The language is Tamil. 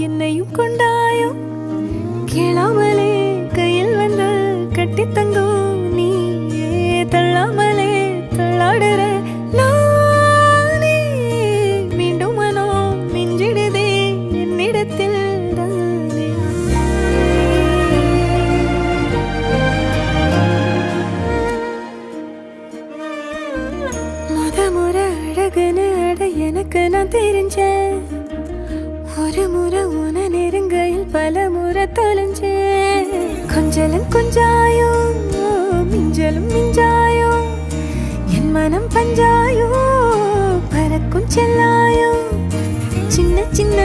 என்னையும் கொண்டாயோ கேளாமலே கையில் வந்து கட்டி தங்கோ நீ தள்ளாமலே தள்ளாடுற நானே மீண்டும் மனோ மிஞ்சிடுதே என்னிடத்தில் தானே முறை அழகுன்னு அட எனக்கு நான் தெரிஞ்சேன் ஒரு முறை உன நெருங்கையில் பல முறை தொலைஞ்சேன் கொஞ்சலும் கொஞ்சாயோ மிஞ்சலும் மிஞ்சாயோ என் மனம் பஞ்சாயோ பறக்கும் செல்லாயோ சின்ன சின்ன